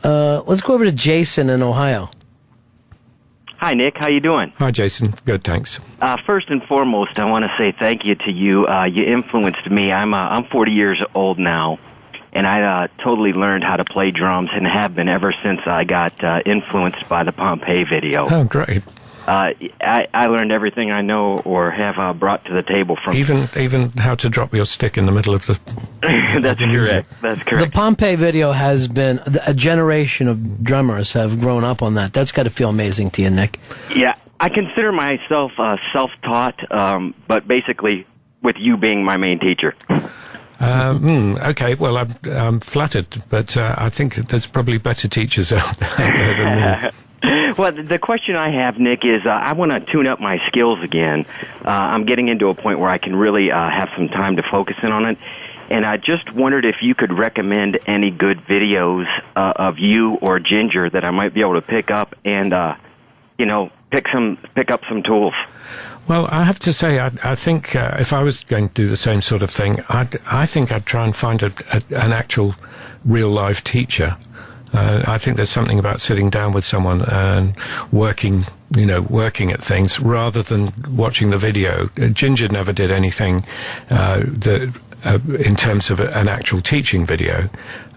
Let's go over to Jason in Ohio. Hi, Nick. How you doing? Hi, Jason. Good, thanks. First and foremost, I want to say thank you to you. You influenced me. I'm 40 years old now, and I totally learned how to play drums and have been ever since I got influenced by the Pompeii video. Oh, great. I learned everything I know or have brought to the table from... Even how to drop your stick in the middle of the... That's correct. That's correct. The Pompeii video has been... A generation of drummers have grown up on that. That's got to feel amazing to you, Nick. Yeah, I consider myself self-taught, but basically with you being my main teacher. Okay, well, I'm flattered, but I think there's probably better teachers out there than me. Well, the question I have, Nick, is I want to tune up my skills again. I'm getting into a point where I can really have some time to focus in on it. And I just wondered if you could recommend any good videos of you or Ginger that I might be able to pick up and, pick up some tools. Well, I have to say, I think if I was going to do the same sort of thing, I think I'd try and find an actual real-life teacher. I think there's something about sitting down with someone and working at things rather than watching the video. Ginger never did anything in terms of an actual teaching video,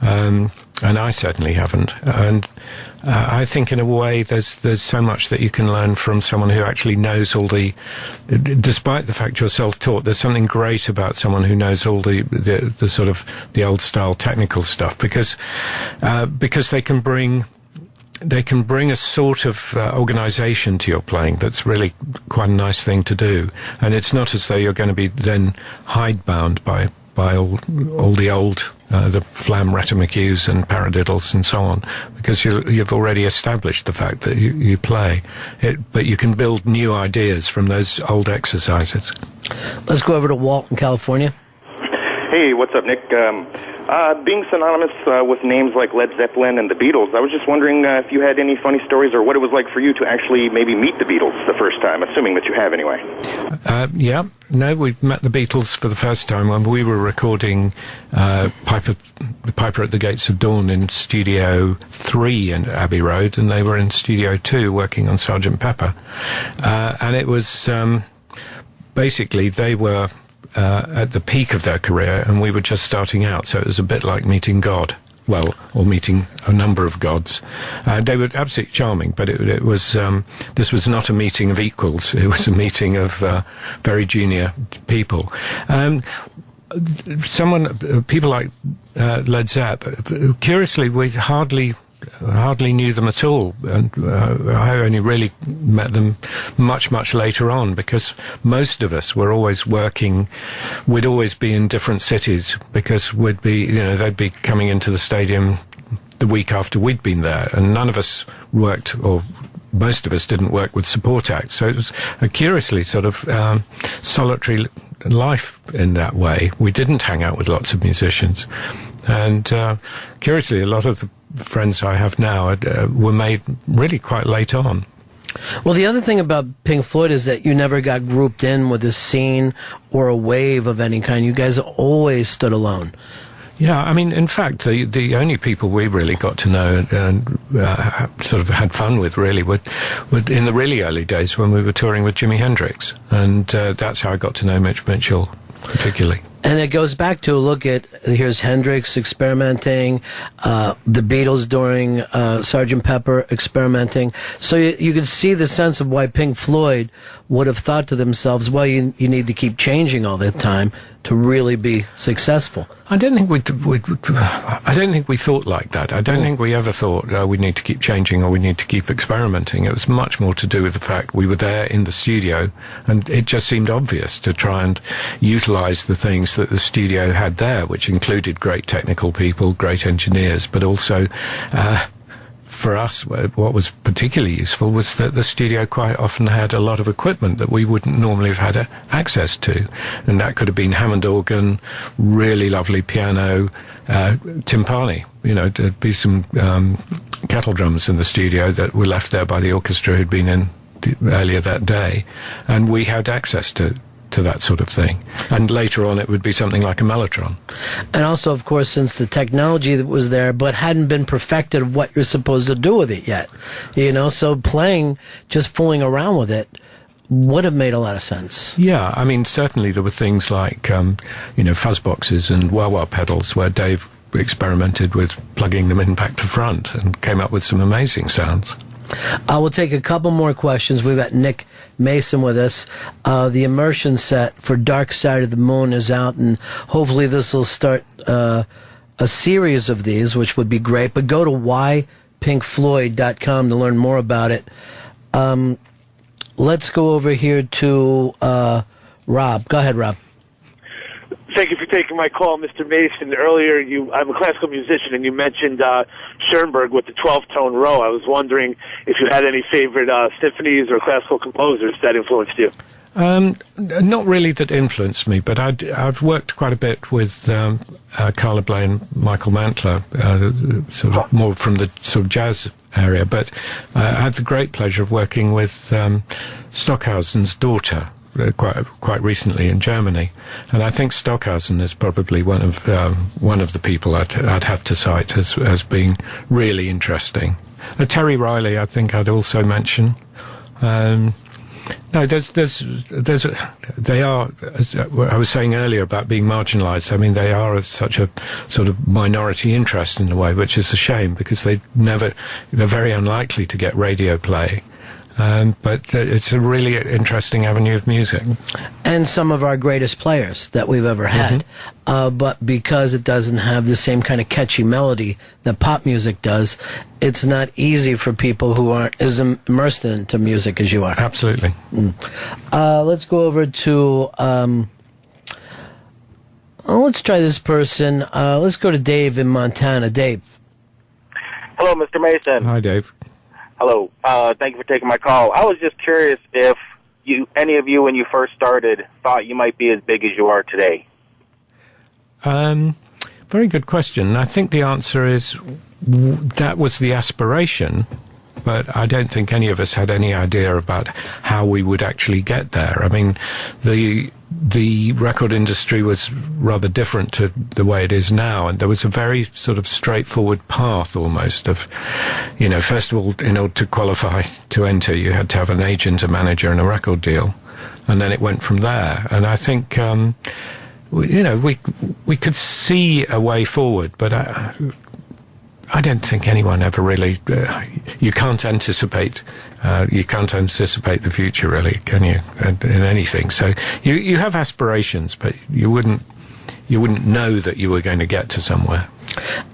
and I certainly haven't. And I think in a way there's so much that you can learn from someone who actually knows all the, despite the fact you're self-taught, there's something great about someone who knows all the sort of the old style technical stuff, because they can bring a sort of organization to your playing that's really quite a nice thing to do. And it's not as though you're going to be then hidebound by all the old the flam retimacues and paradiddles and so on, because you've already established the fact that you play it, but you can build new ideas from those old exercises. Let's go over to Walt in California. Hey, what's up, Nick? Being synonymous with names like Led Zeppelin and the Beatles, I was just wondering if you had any funny stories or what it was like for you to actually maybe meet the Beatles the first time, assuming that you have anyway. Yeah. No, we met the Beatles for the first time when we were recording Piper at the Gates of Dawn in Studio 3 in Abbey Road, and they were in Studio 2 working on Sgt. Pepper. And it was basically they were at the peak of their career, and we were just starting out, so it was a bit like meeting God. Well, or meeting a number of gods. They were absolutely charming, but it was this was not a meeting of equals. It was a meeting of very junior people. People like Led Zepp, curiously, we hardly knew them at all, and I only really met them much later on, because most of us were always working. We'd always be in different cities, because we'd be, they'd be coming into the stadium the week after we'd been there, and none of us worked, or most of us didn't work with support acts, so it was a curiously sort of solitary life in that way. We didn't hang out with lots of musicians, and curiously, a lot of the friends I have now were made really quite late on. Well, the other thing about Pink Floyd is that you never got grouped in with a scene or a wave of any kind. You guys always stood alone. Yeah, I mean, in fact, the only people we really got to know and sort of had fun with really were in the really early days when we were touring with Jimi Hendrix, and that's how I got to know Mitch Mitchell particularly. And it goes back to look at, here's Hendrix experimenting, the Beatles during Sgt. Pepper experimenting. So you can see the sense of why Pink Floyd would have thought to themselves, well, you need to keep changing all the time to really be successful. I don't think we thought like that. I don't think we ever thought we need to keep changing or we need to keep experimenting. It was much more to do with the fact we were there in the studio, and it just seemed obvious to try and utilize the things that the studio had there, which included great technical people, great engineers, but also for us, what was particularly useful was that the studio quite often had a lot of equipment that we wouldn't normally have had access to. And that could have been Hammond organ, really lovely piano, timpani. There'd be some kettle drums in the studio that were left there by the orchestra who'd been in earlier that day. And we had access to to that sort of thing. And later on, it would be something like a mellotron. And also, of course, since the technology that was there, but hadn't been perfected of what you're supposed to do with it yet, so playing, just fooling around with it, would have made a lot of sense. Yeah, I mean, certainly there were things like, fuzz boxes and wah-wah pedals where Dave experimented with plugging them in back to front and came up with some amazing sounds. I will take a couple more questions. We've got Nick Mason with us. The immersion set for Dark Side of the Moon is out, and hopefully this will start a series of these, which would be great. But go to whypinkfloyd.com to learn more about it. Let's go over here to Rob. Go ahead, Rob. Thank you for taking my call, Mr. Mason. Earlier, I'm a classical musician, and you mentioned Schoenberg with the 12-tone row. I was wondering if you had any favorite symphonies or classical composers that influenced you. Not really that influenced me, but I've worked quite a bit with Carla Bley and Michael Mantler, sort of more from the sort of jazz area. But I had the great pleasure of working with Stockhausen's daughter, quite recently in Germany, and I think Stockhausen is probably one of the people I'd have to cite as being really interesting. Terry Riley, I think I'd also mention. No, they are, as I was saying earlier about being marginalised. I mean, they are such a sort of minority interest in a way, which is a shame because they're very unlikely to get radio play. But it's a really interesting avenue of music. And some of our greatest players that we've ever had. But because it doesn't have the same kind of catchy melody that pop music does, it's not easy for people who aren't as immersed into music as you are. Absolutely. Let's go over to... let's try this person. Let's go to Dave in Montana. Dave. Hello, Mr. Mason. Hi, Dave. Hello. Thank you for taking my call. I was just curious if any of you, when you first started, thought you might be as big as you are today. Very good question. I think the answer is that was the aspiration, but I don't think any of us had any idea about how we would actually get there. I mean, the record industry was rather different to the way it is now, and there was a very sort of straightforward path almost of, first of all, in order to qualify to enter, you had to have an agent, a manager, and a record deal, and then it went from there. And I think, we could see a way forward, but I don't think anyone ever really. You can't anticipate. You can't anticipate the future, really, can you? In anything. So you have aspirations, but you wouldn't know that you were going to get to somewhere.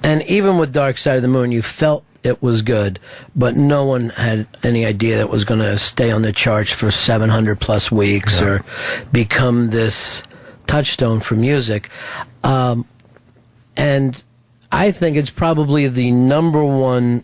And even with Dark Side of the Moon, you felt it was good, but no one had any idea that it was going to stay on the charts for 700 plus weeks or become this touchstone for music. And I think it's probably the number one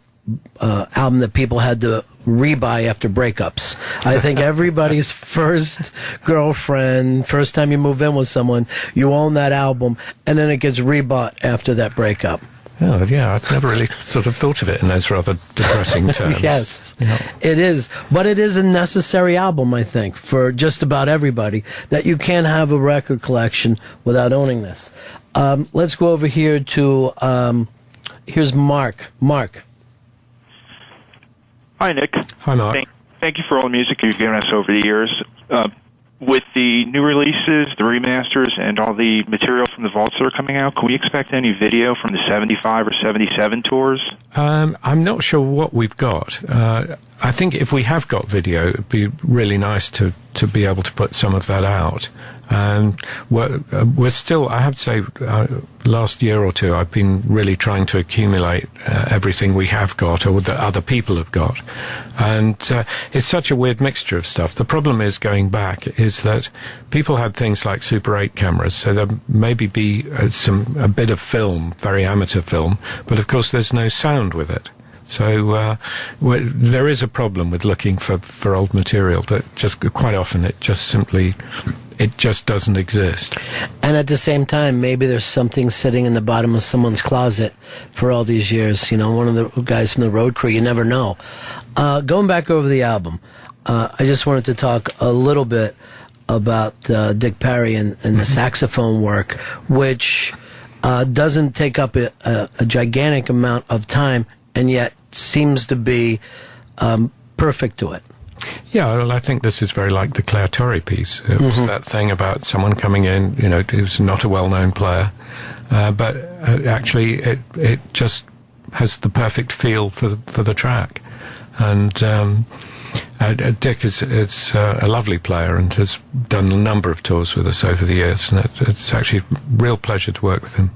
album that people had to rebuy after breakups. I think everybody's first girlfriend, first time you move in with someone, you own that album, and then it gets rebought after that breakup. Oh, yeah, I've never really sort of thought of it in those rather depressing terms. Yes, it is. But it is a necessary album, I think, for just about everybody, that you can't have a record collection without owning this. Let's go over here to, here's Mark. Mark. Hi, Nick. Hi, Mark. Thank you for all the music you've given us over the years. With the new releases, the remasters, and all the material from the vaults that are coming out, can we expect any video from the 75 or 77 tours? I'm not sure what we've got. I think if we have got video, it'd be really nice to be able to put some of that out. We're still, I have to say, last year or two, I've been really trying to accumulate everything we have got or that other people have got. And it's such a weird mixture of stuff. The problem is, going back, is that people had things like Super 8 cameras, so there maybe be a bit of film, very amateur film, but of course there's no sound with it. So there is a problem with looking for old material, that just quite often it just doesn't exist. And at the same time, maybe there's something sitting in the bottom of someone's closet for all these years. One of the guys from the road crew, you never know. Going back over the album, I just wanted to talk a little bit about Dick Parry and the saxophone work, which doesn't take up a gigantic amount of time, and yet seems to be perfect to it. Yeah, well, I think this is very like the Claire Torrey piece. It was that thing about someone coming in, who's not a well-known player, but actually it just has the perfect feel for the track. And Dick is a lovely player and has done a number of tours with us over the years, and it's actually a real pleasure to work with him.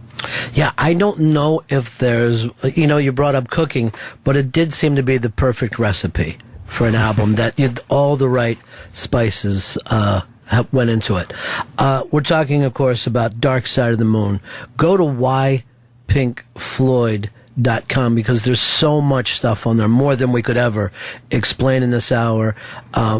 Yeah, I don't know if there's, you brought up cooking, but it did seem to be the perfect recipe for an album that all the right spices went into it. We're talking, of course, about Dark Side of the Moon. Go to whypinkfloyd.com because there's so much stuff on there, more than we could ever explain in this hour,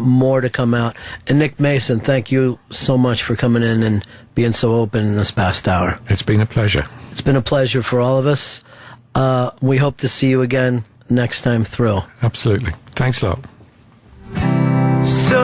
more to come out. And Nick Mason, thank you so much for coming in and being so open in this past hour. It's been a pleasure. It's been a pleasure for all of us. We hope to see you again next time through. Absolutely. Thanks a lot.